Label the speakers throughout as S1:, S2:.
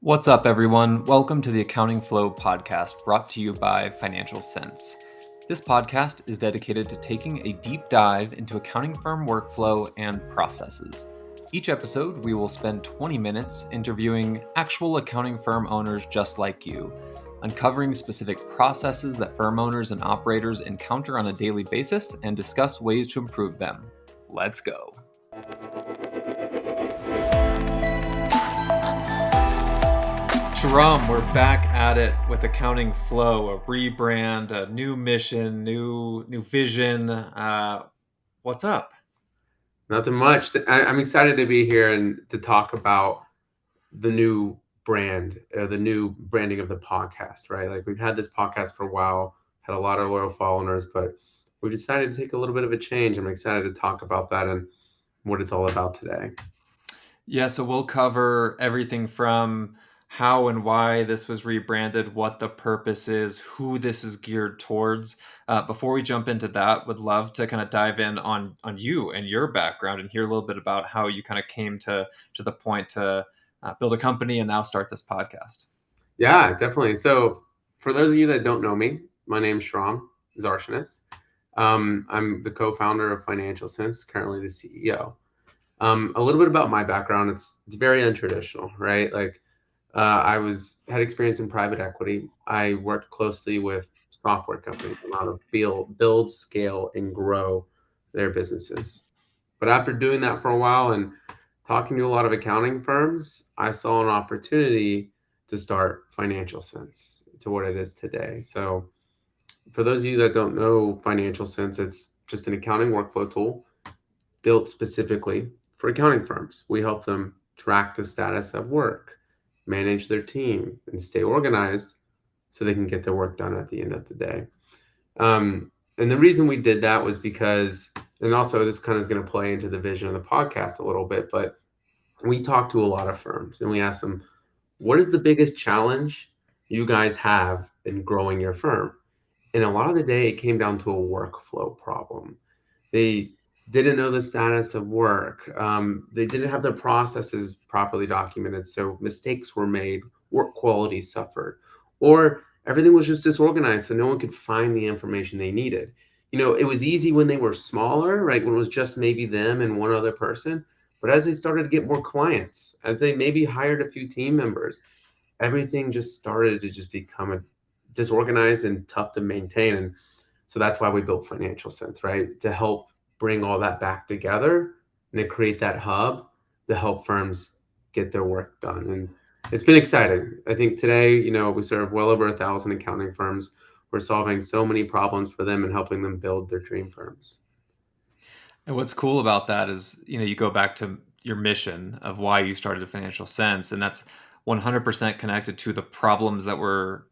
S1: What's up, everyone? Welcome to the Accounting Flow podcast brought to you by Financial Sense. This podcast is dedicated to taking a deep dive into accounting firm workflow and processes. Each episode, we will spend 20 minutes interviewing actual accounting firm owners just like you, uncovering specific processes that firm owners and operators encounter on a daily basis and discuss ways to improve them. Let's go. Shahram, we're back at it with Accounting Flow, a rebrand, a new mission, new vision. What's up?
S2: Nothing much. I'm excited to be here and to talk about the new brand or the new branding of the podcast, right? Like we've had this podcast for a while, had a lot of loyal followers, but we decided to take a little bit of a change. I'm excited to talk about that and what it's all about today.
S1: Yeah, so we'll cover everything from how and why this was rebranded, what the purpose is, who this is geared towards. Before we jump into that, would love to kind of dive in on you and your background and hear a little bit about how you kind of came to the point to build a company and now start this podcast.
S2: Yeah, definitely. So for those of you that don't know me, my name's Shahram Zarshenas. I'm the co-founder of Financial Sense, currently the CEO. A little bit about my background. It's very untraditional, right? Like had experience in private equity. I worked closely with software companies on how to build, scale, and grow their businesses. But after doing that for a while and talking to a lot of accounting firms, I saw an opportunity to start Financial Sense to what it is today. So for those of you that don't know Financial Sense, it's just an accounting workflow tool built specifically for accounting firms. We help them track the status of work, manage their team, and stay organized so they can get their work done at the end of the day. And the reason we did that was because, and also this kind of is going to play into the vision of the podcast a little bit, but we talked to a lot of firms and we asked them, what is the biggest challenge you guys have in growing your firm? And a lot of the day, it came down to a workflow problem. They didn't know the status of work. They didn't have their processes properly documented. So mistakes were made, work quality suffered, or everything was just disorganized. So no one could find the information they needed. It was easy when they were smaller, right? When it was just maybe them and one other person. But as they started to get more clients, as they maybe hired a few team members, everything just started to just become disorganized and tough to maintain. And so that's why we built Financial Sense, right? To help bring all that back together and to create that hub to help firms get their work done. And it's been exciting. I think today, we serve well over 1,000 accounting firms. We're solving so many problems for them and helping them build their dream firms.
S1: And what's cool about that is, you go back to your mission of why you started Financial Sense, and that's 100% connected to the problems that were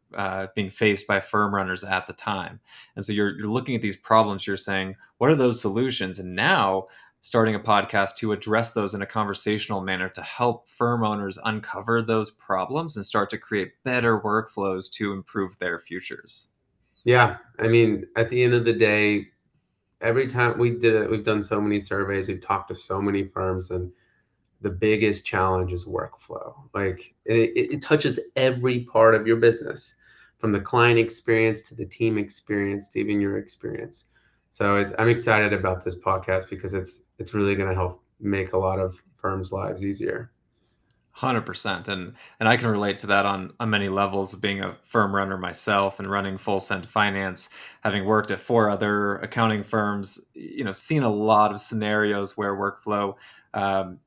S1: being faced by firm runners at the time. And so you're looking at these problems, you're saying, what are those solutions? And now starting a podcast to address those in a conversational manner to help firm owners uncover those problems and start to create better workflows to improve their futures.
S2: Yeah. I mean, at the end of the day, every time we did it, we've done so many surveys, we've talked to so many firms, and the biggest challenge is workflow. Like it touches every part of your business, from the client experience to the team experience to even your experience. So I'm excited about this podcast because it's really going to help make a lot of firms' lives easier.
S1: 100%. And I can relate to that on many levels, being a firm runner myself and running Full Send Finance, having worked at 4 other accounting firms, seen a lot of scenarios where workflow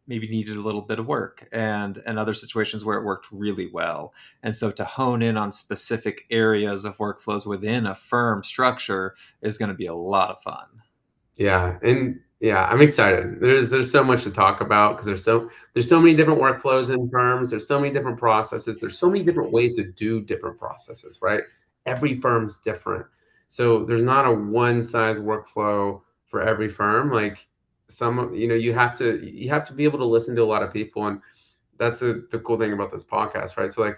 S1: maybe needed a little bit of work, and other situations where it worked really well. And so to hone in on specific areas of workflows within a firm structure is going to be a lot of fun.
S2: Yeah, and yeah, I'm excited. There's so much to talk about because there's so many different workflows in firms. There's so many different processes. There's so many different ways to do different processes, right? Every firm's different. So there's not a one size workflow for every firm. Like you have to be able to listen to a lot of people, and that's the cool thing about this podcast, right? So like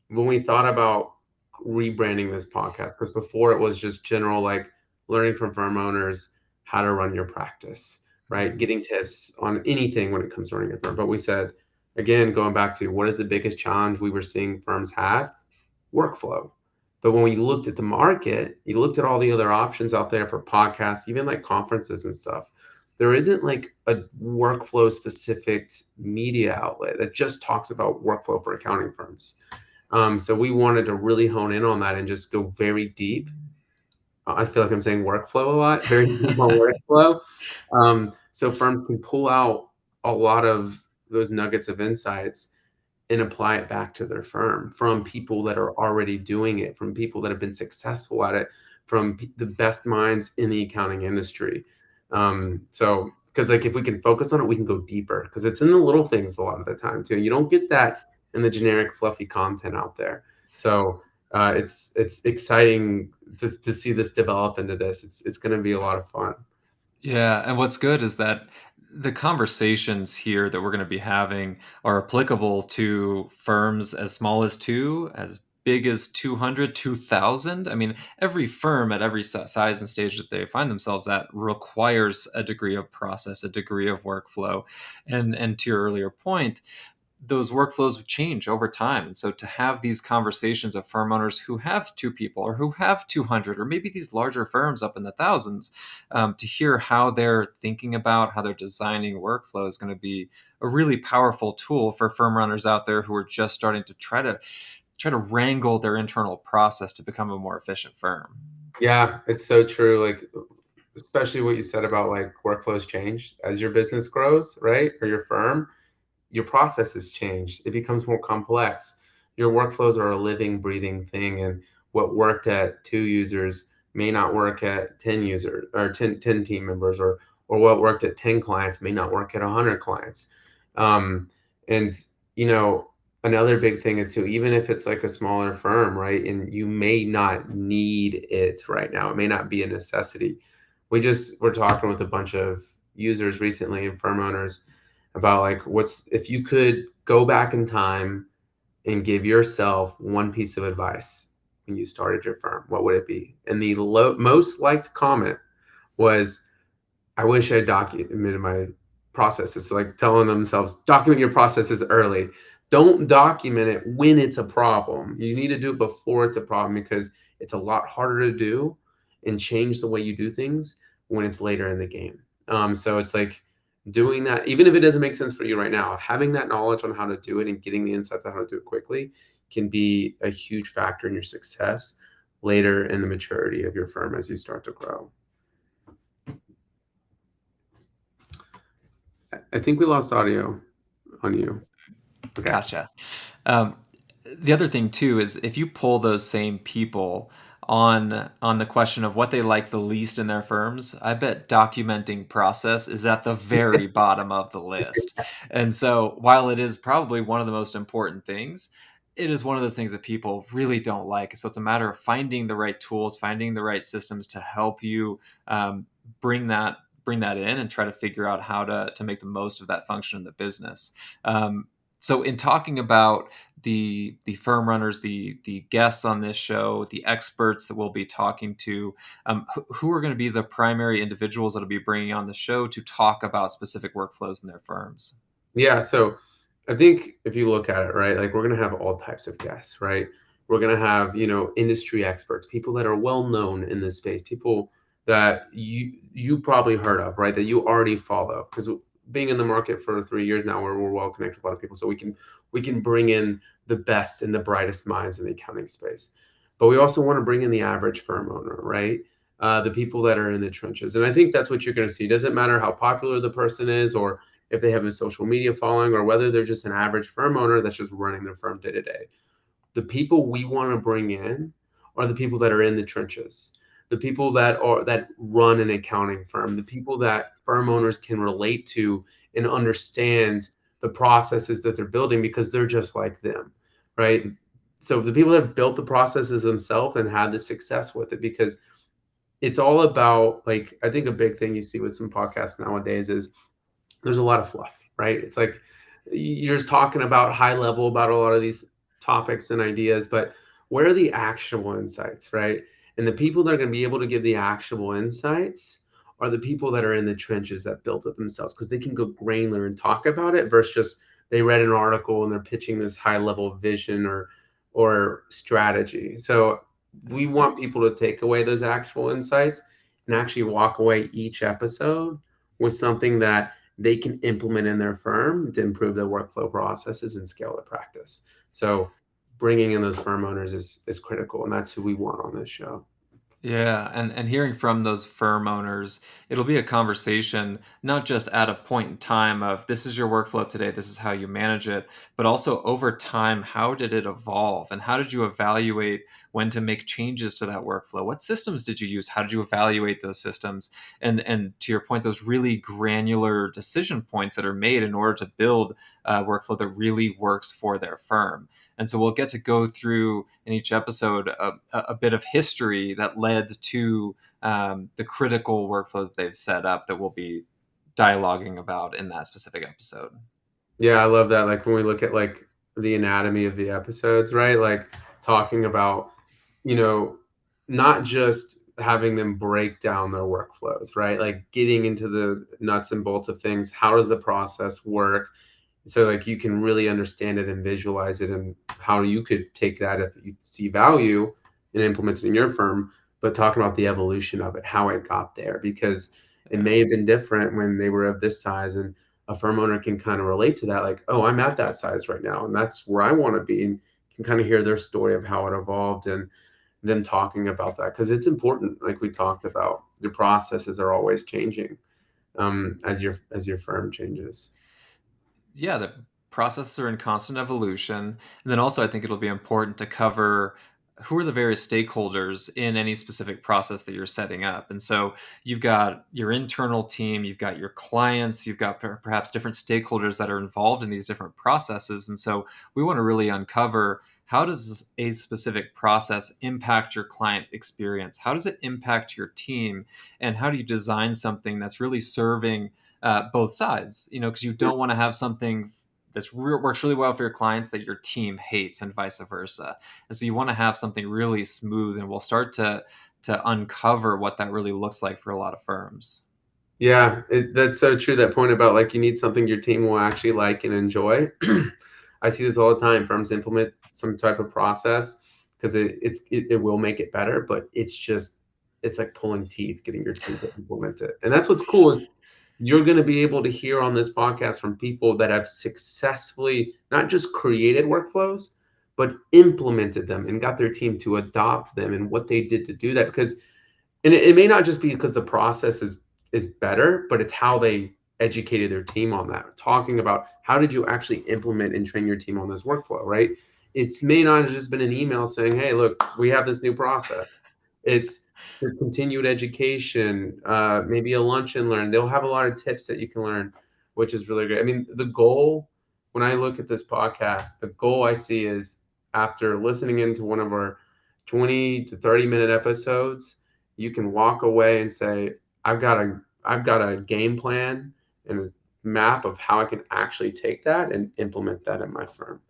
S2: when we thought about rebranding this podcast, because before it was just general like learning from firm owners how to run your practice, right? Getting tips on anything when it comes to running a firm. But we said, Again, going back to what is the biggest challenge we were seeing firms have? Workflow. But when we looked at the market, you looked at all the other options out there for podcasts, even like conferences and stuff. There isn't like a workflow specific media outlet that just talks about workflow for accounting firms. So we wanted to really hone in on that and just go very deep. I feel like I'm saying workflow a lot, very deep on workflow. So firms can pull out a lot of those nuggets of insights and apply it back to their firm from people that are already doing it, from people that have been successful at it, from the best minds in the accounting industry. So, because like if we can focus on it, we can go deeper because it's in the little things a lot of the time too. You don't get that in the generic fluffy content out there. So it's exciting to see this develop into this. It's going to be a lot of fun.
S1: Yeah, and what's good is that the conversations here that we're going to be having are applicable to firms as small as two, as big as 200, 2,000. I mean, every firm at every size and stage that they find themselves at requires a degree of process, a degree of workflow. And to your earlier point, those workflows change over time. And so to have these conversations of firm owners who have two people or who have 200, or maybe these larger firms up in the thousands, to hear how they're thinking about, how they're designing workflow is going to be a really powerful tool for firm runners out there who are just starting to try to wrangle their internal process to become a more efficient firm.
S2: Yeah, it's so true. Like, especially what you said about like workflows change as your business grows, right? Or your firm, your processes change. It becomes more complex. Your workflows are a living, breathing thing. And what worked at 2 users may not work at 10 users or 10 team members, or what worked at 10 clients may not work at 100 clients. And, you know, another big thing is too, even if it's like a smaller firm, right? And you may not need it right now, it may not be a necessity. We're talking with a bunch of users recently and firm owners about like what's if you could go back in time and give yourself one piece of advice when you started your firm, what would it be? And the most liked comment was, I wish I documented my processes. So like telling themselves, document your processes early. Don't document it when it's a problem. You need to do it before it's a problem because it's a lot harder to do and change the way you do things when it's later in the game. So it's like doing that, even if it doesn't make sense for you right now, having that knowledge on how to do it and getting the insights on how to do it quickly can be a huge factor in your success later in the maturity of your firm as you start to grow. I think we lost audio on you. Okay.
S1: Gotcha. Um, the other thing too is if you pull those same people on the question of what they like the least in their firms, I bet documenting process is at the very bottom of the list. And so while it is probably one of the most important things, it is one of those things that people really don't like. So it's a matter of finding the right tools, finding the right systems to help you bring that bring that in and try to figure out how to make the most of that function in the business. So in talking about the firm runners, the guests on this show, the experts that we'll be talking to, who are going to be the primary individuals that will be bringing on the show to talk about specific workflows in their firms?
S2: Yeah. So I think if you look at it, right, like we're going to have all types of guests, right? We're going to have, industry experts, people that are well known in this space, people that you probably heard of, right? That you already follow because being in the market for 3 years now, we're well connected with a lot of people. So we can bring in the best and the brightest minds in the accounting space. But we also want to bring in the average firm owner, right? The people that are in the trenches. And I think that's what you're going to see. It doesn't matter how popular the person is or if they have a social media following or whether they're just an average firm owner that's just running their firm day to day. The people we want to bring in are the people that are in the trenches, the people that run an accounting firm, the people that firm owners can relate to and understand the processes that they're building because they're just like them, right? So the people that have built the processes themselves and had the success with it, because it's all about, like, I think a big thing you see with some podcasts nowadays is there's a lot of fluff, right? It's like you're just talking about high level about a lot of these topics and ideas, but where are the actionable insights, right? And the people that are going to be able to give the actionable insights are the people that are in the trenches that built it themselves because they can go granular and talk about it versus just they read an article and they're pitching this high level vision or strategy. So we want people to take away those actual insights and actually walk away each episode with something that they can implement in their firm to improve their workflow processes and scale their practice. So bringing in those firm owners is critical, and that's who we want on this show.
S1: Yeah, and hearing from those firm owners, it'll be a conversation not just at a point in time of this is your workflow today, this is how you manage it, but also over time, how did it evolve and how did you evaluate when to make changes to that workflow? What systems did you use? How did you evaluate those systems? And to your point, those really granular decision points that are made in order to build a workflow that really works for their firm. And so we'll get to go through in each episode a bit of history that led to the critical workflow that they've set up that we'll be dialoguing about in that specific episode.
S2: Yeah, I love that. Like when we look at like the anatomy of the episodes, right? Like talking about, you know, not just having them break down their workflows, right? Like getting into the nuts and bolts of things. How does the process work? So like you can really understand it and visualize it and how you could take that if you see value and implement it in your firm, but talking about the evolution of it, how it got there, because it
S1: Yeah.
S2: may have been different when they were of this size, and a firm owner can kind of relate to that, like, oh, I'm at that size right now and that's where I want to be, and can kind of hear their story of how it evolved and them talking about that because it's important. Like we talked about, your processes are always changing as your firm changes.
S1: Yeah, the processes are in constant evolution. And then also, I think it'll be important to cover who are the various stakeholders in any specific process that you're setting up. And so you've got your internal team, you've got your clients, you've got perhaps different stakeholders that are involved in these different processes. And so we want to really uncover how does a specific process impact your client experience? How does it impact your team? And how do you design something that's really serving both sides, because you don't want to have something works really well for your clients that your team hates and vice versa. And so you want to have something really smooth, and we'll start to uncover what that really looks like for a lot of firms.
S2: Yeah, that's so true. That point about like you need something your team will actually like and enjoy. I see this all the time. Firms implement some type of process because it will make it better, but it's like pulling teeth getting your team to implement it. And that's what's cool is you're going to be able to hear on this podcast from people that have successfully not just created workflows, but implemented them and got their team to adopt them and what they did to do that. Because and it may not just be because the process is better, but it's how they educated their team on that. Talking about how did you actually implement and train your team on this workflow, right? It's may not have just been an email saying, "Hey, look, we have this new process." It's the continued education, maybe a lunch and learn. They'll have a lot of tips that you can learn, which is really great. I mean, the goal when I look at this podcast, the goal I see is after listening into one of our 20 to 30-minute episodes, you can walk away and say, I've got a game plan and a map of how I can actually take that and implement that in my firm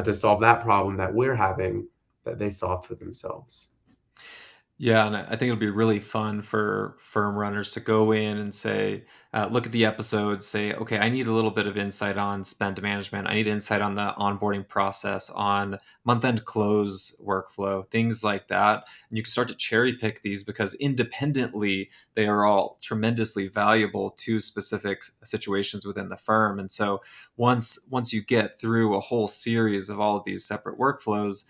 S2: to solve that problem that we're having that they solve for themselves.
S1: Yeah, and I think it'll be really fun for firm runners to go in and say, look at the episode, say, okay, I need a little bit of insight on spend management. I need insight on the onboarding process, on month-end close workflow, things like that. And you can start to cherry pick these because independently, they are all tremendously valuable to specific situations within the firm. And so once you get through a whole series of all of these separate workflows,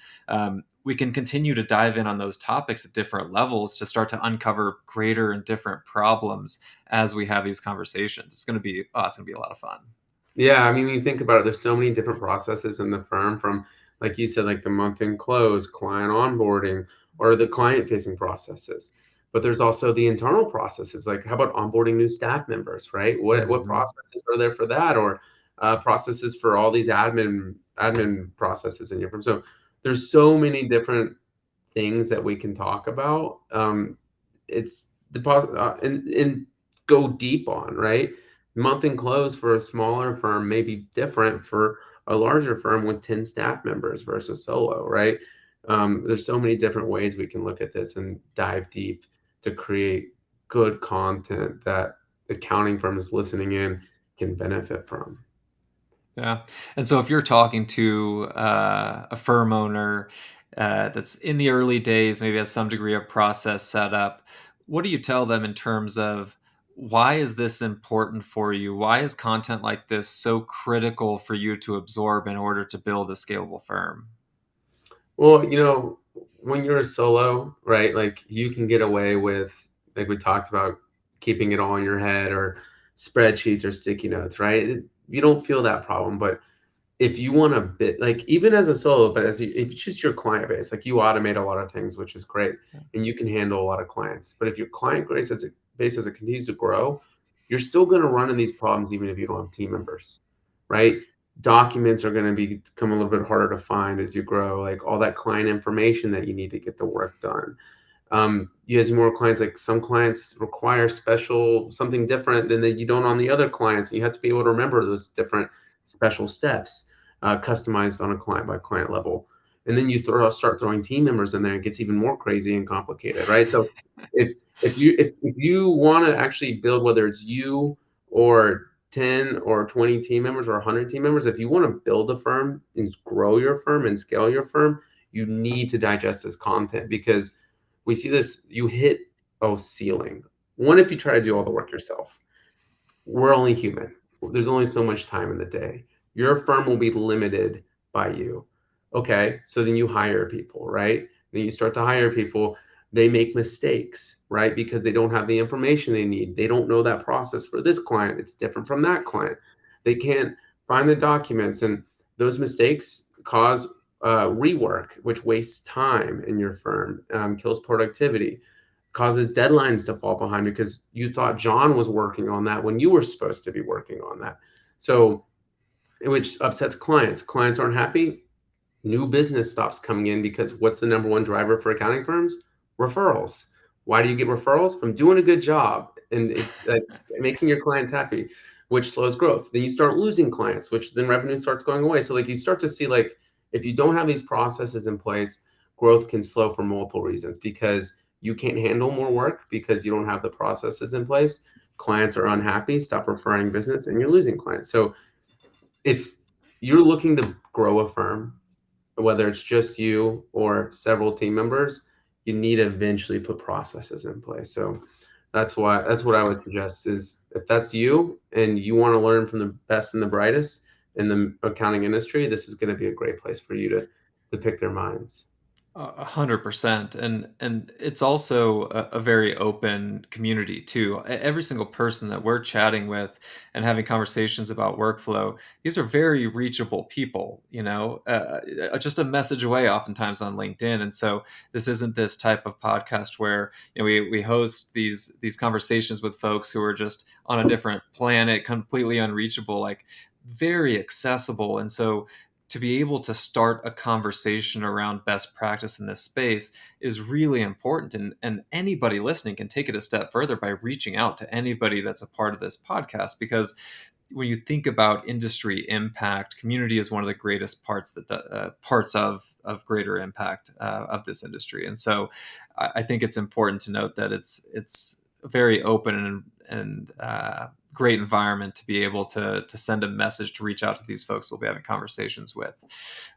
S1: we can continue to dive in on those topics at different levels to start to uncover greater and different problems as we have these conversations. It's going to be a lot of fun.
S2: Yeah, I mean, when you think about it, there's so many different processes in the firm from, like you said, like the month-end close, client onboarding, or the client-facing processes. But there's also the internal processes, like how about onboarding new staff members, right? What
S1: Mhm.
S2: processes are there for that, or processes for all these admin processes in your firm? So there's so many different things that we can talk about. It's and go deep on, right? Month and close for a smaller firm may be different for a larger firm with 10 staff members versus solo, right? There's so many different ways we can look at this and dive deep to create good content that accounting firms listening in can benefit from.
S1: Yeah. And so if you're talking to a firm owner that's in the early days, maybe has some degree of process set up, what do you tell them in terms of why is this important for you? Why is content like this so critical for you to absorb in order to build a scalable firm?
S2: Well, when you're a solo, right, like you can get away with, like we talked about, keeping it all in your head or spreadsheets or sticky notes, right? You don't feel that problem. But if you want to bit, like even as a solo, but if it's just your client base, like you automate a lot of things, which is great, and you can handle a lot of clients. But if your client base as it continues to grow, you're still going to run into these problems even if you don't have team members, right? Documents are going to become a little bit harder to find as you grow, like all that client information that you need to get the work done. You have more clients, like some clients require special something different than that you don't on the other clients. And you have to be able to remember those different special steps, customized on a client by client level. And then you start throwing team members in there, it gets even more crazy and complicated, right? So if if you want to actually build, whether it's you or 10 or 20 team members or 100 team members, if you want to build a firm and grow your firm and scale your firm, you need to digest this content, because we see this, you hit a ceiling. One, if you try to do all the work yourself, we're only human. There's only so much time in the day. Your firm will be limited by you. Okay, so then you hire people, right? Then you start to hire people. They make mistakes, right? Because they don't have the information they need. They don't know that process for this client. It's different from that client. They can't find the documents, and those mistakes cause rework, which wastes time in your firm, kills productivity, causes deadlines to fall behind because you thought John was working on that when you were supposed to be working on that. So, which upsets clients. Clients aren't happy. New business stops coming in, because what's the number one driver for accounting firms? Referrals. Why do you get referrals? From doing a good job, and it's like making your clients happy, which slows growth. Then you start losing clients, which then revenue starts going away. So like you start to see, like, if you don't have these processes in place, growth can slow for multiple reasons, because you can't handle more work because you don't have the processes in place. Clients are unhappy, stop referring business, and you're losing clients. So if you're looking to grow a firm, whether it's just you or several team members, you need to eventually put processes in place. So that's what I would suggest, is if that's you and you want to learn from the best and the brightest in the accounting industry, this is going to be a great place for you to pick their minds.
S1: 100%, and it's also a very open community too. Every single person that we're chatting with and having conversations about workflow, these are very reachable people. Just a message away, oftentimes on LinkedIn. And so this isn't this type of podcast where we host these conversations with folks who are just on a different planet, completely unreachable, like very accessible. And so to be able to start a conversation around best practice in this space is really important. And anybody listening can take it a step further by reaching out to anybody that's a part of this podcast, because when you think about industry impact, community is one of the greatest parts of greater impact of this industry. And so I think it's important to note that it's very open and great environment to be able to send a message, to reach out to these folks we'll be having conversations with.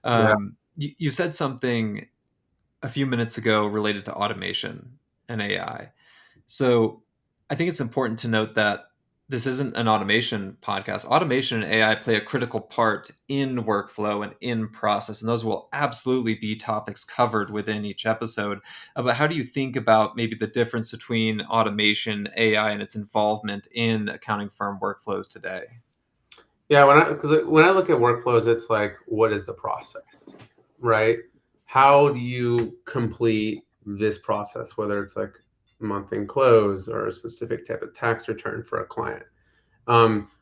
S2: Yeah.
S1: You said something a few minutes ago related to automation and AI. So I think it's important to note that this isn't an automation podcast. Automation and AI play a critical part in workflow and in process, and those will absolutely be topics covered within each episode. But how do you think about maybe the difference between automation, AI, and its involvement in accounting firm workflows today?
S2: Yeah, when I look at workflows, it's like, what is the process, right? How do you complete this process, whether it's like month end close or a specific type of tax return for a client?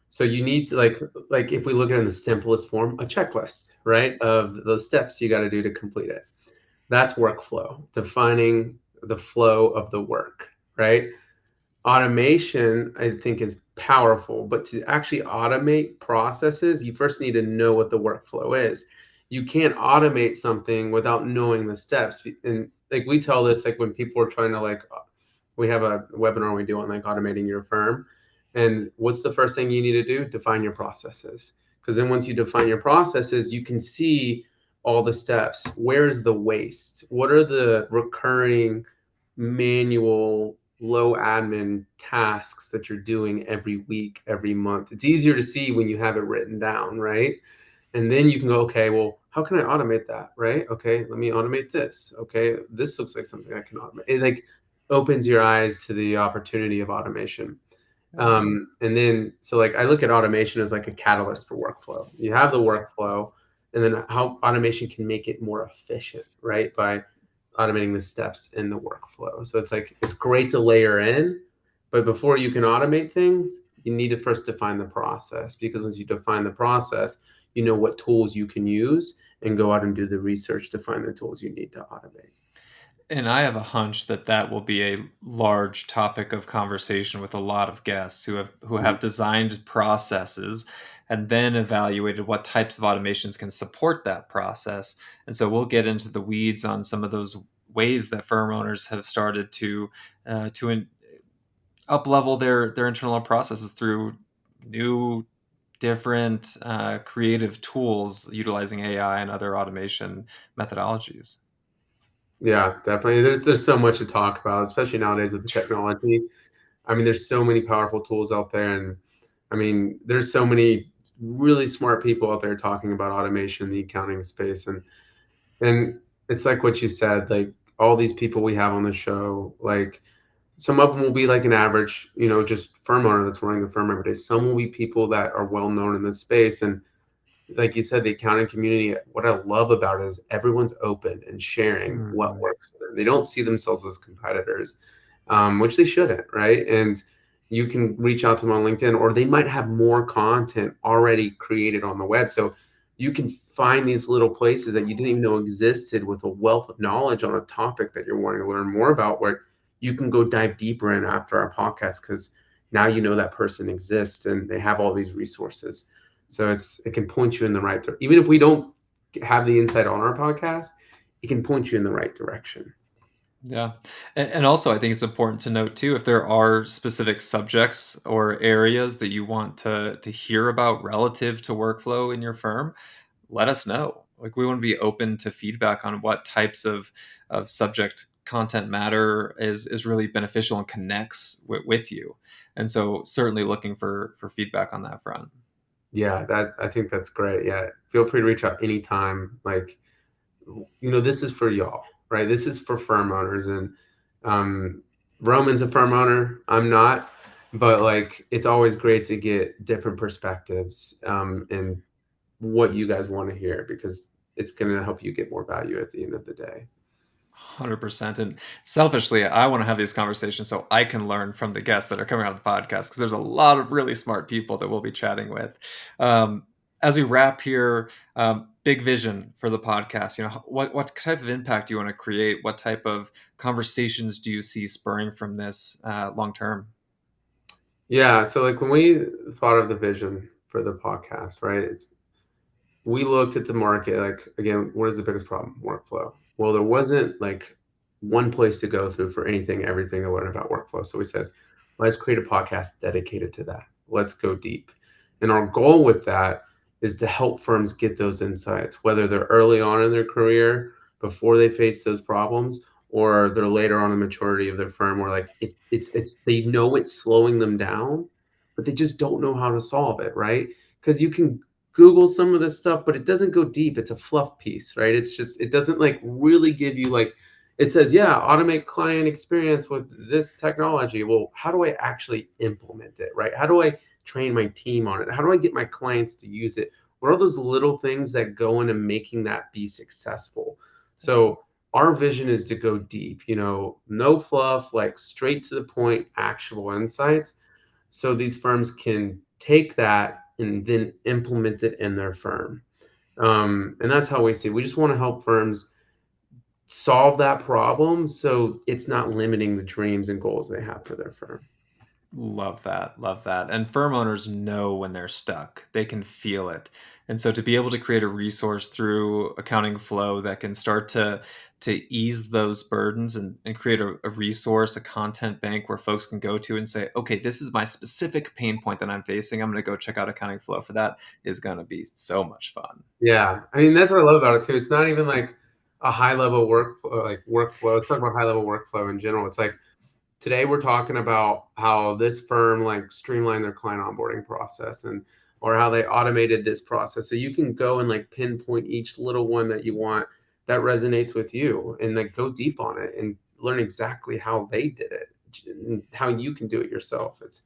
S2: So you need to, like if we look at it in the simplest form, a checklist, right, of the steps you got to do to complete it. That's workflow, defining the flow of the work, right? Automation, I think, is powerful, but to actually automate processes, you first need to know what the workflow is. You can't automate something without knowing the steps. And like we tell this, like when people are trying to, like, we have a webinar we do on like automating your firm. And what's the first thing you need to do? Define your processes. because then once you define your processes, you can see all the steps. Where's the waste? What are the recurring manual low admin tasks that you're doing every week, every month? It's easier to see when you have it written down, right? And then you can go, okay, well, how can I automate that? Right? Okay, let me automate this. Okay, this looks like something I can automate. It like opens your eyes to the opportunity of automation.
S1: Yeah.
S2: And then, so like I look at automation as like a catalyst for workflow. You have the workflow, and then how automation can make it more efficient, right? By automating the steps in the workflow. So it's like it's great to layer in, but before you can automate things, you need to first define the process, because once you define the process, you know what tools you can use and go out and do the research to find the tools you need to automate.
S1: And I have a hunch that that will be a large topic of conversation with a lot of guests who have designed processes and then evaluated what types of automations can support that process. And so we'll get into the weeds on some of those ways that firm owners have started to up level their internal processes through new different creative tools utilizing AI and other automation methodologies.
S2: Yeah, definitely. There's so much to talk about, especially nowadays with the technology. I mean, there's so many powerful tools out there, and I mean, there's so many really smart people out there talking about automation in the accounting space, and it's like what you said, like all these people we have on the show, like some of them will be like an average, just firm owner that's running the firm every day. Some will be people that are well known in this space, and like you said, the accounting community, what I love about it is everyone's open and sharing what
S1: Mhm.
S2: works for them. They don't see themselves as competitors, which they shouldn't, right? And you can reach out to them on LinkedIn, or they might have more content already created on the web. So you can find these little places that you didn't even know existed with a wealth of knowledge on a topic that you're wanting to learn more about, where you can go dive deeper in after our podcast, because now you know that person exists and they have all these resources. So it can point you in the right direction. Even if we don't have the insight on our podcast, it can point you in the right direction.
S1: Yeah. And also, I think it's important to note too, if there are specific subjects or areas that you want to hear about relative to workflow in your firm, let us know. Like we want to be open to feedback on what types of subject content matter is really beneficial and connects with you. And so certainly looking for feedback on that front.
S2: Yeah, that I think that's great. Yeah, feel free to reach out anytime. Like, this is for y'all, right? This is for firm owners, and um, Roman's a firm owner. I'm not, but like, it's always great to get different perspectives, and what you guys want to hear, because it's going to help you get more value at the end of the day.
S1: 100%. And selfishly, I want to have these conversations so I can learn from the guests that are coming on the podcast because there's a lot of really smart people that we'll be chatting with. Um, as we wrap here, big vision for the podcast. What type of impact do you want to create? What type of conversations do you see spurring from this long term?
S2: Yeah, so like when we thought of the vision for the podcast, right? We looked at the market, like again, what is the biggest problem? Workflow. Well, there wasn't like one place to go through for anything, everything to learn about workflow. So we said, let's create a podcast dedicated to that. Let's go deep. And our goal with that is to help firms get those insights, whether they're early on in their career before they face those problems, or they're later on in maturity of their firm, where like it's they know it's slowing them down, but they just don't know how to solve it, right? Because you can Google some of this stuff, but it doesn't go deep. It's a fluff piece, right? It doesn't like really give you like, it says, yeah, automate client experience with this technology. Well, how do I actually implement it, right? How do I train my team on it? How do I get my clients to use it? What are those little things that go into making that be successful? So our vision is to go deep, no fluff, like straight to the point, actionable insights, so these firms can take that and then implement it in their firm. And that's how we see. We just want to help firms solve that problem, so it's not limiting the dreams and goals they have for their firm.
S1: Love that. Love that. And firm owners know when they're stuck. They can feel it. And so to be able to create a resource through accounting flow that can start to ease those burdens and create a resource, a content bank where folks can go to and say, okay, this is my specific pain point that I'm facing. I'm going to go check out accounting flow for that is going to be so much fun.
S2: Yeah, I mean that's what I love about it too. It's not even like a high level workflow, like workflow. Let's talk about high level workflow in general. It's like today we're talking about how this firm like streamlined their client onboarding process and or how they automated this process. So you can go and like pinpoint each little one that you want that resonates with you and like go deep on it and learn exactly how they did it and how you can do it yourself. It's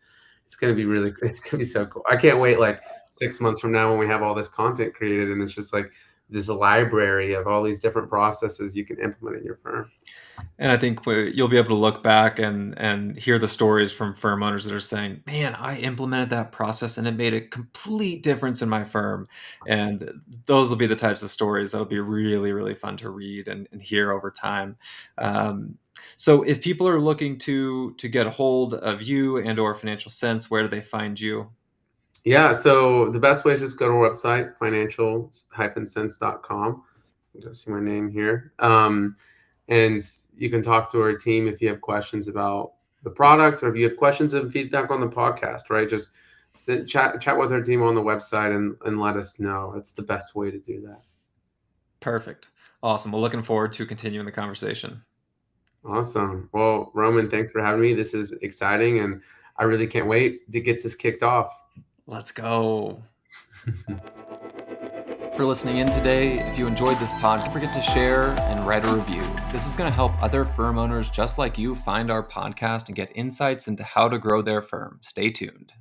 S2: gonna be really it's gonna be so cool. I can't wait like 6 months from now when we have all this content created and it's just like this library of all these different processes you can implement in your firm.
S1: And I think you'll be able to look back and hear the stories from firm owners that are saying, "Man, I implemented that process and it made a complete difference in my firm." And those will be the types of stories that'll be really, really fun to read and hear over time. So, if people are looking to get a hold of you and or Financial Sense, where do they find you?
S2: Yeah, so the best way is just go to our website, financial-sense.com. You can see my name here. And you can talk to our team if you have questions about the product or if you have questions and feedback on the podcast, right? Just chat with our team on the website and let us know. It's the best way to do that.
S1: Perfect. Awesome. Well, looking forward to continuing the conversation.
S2: Awesome. Well, Roman, thanks for having me. This is exciting and I really can't wait to get this kicked off.
S1: Let's go. For listening in today. If you enjoyed this pod, don't forget to share and write a review. This is going to help other firm owners just like you find our podcast and get insights into how to grow their firm. Stay tuned.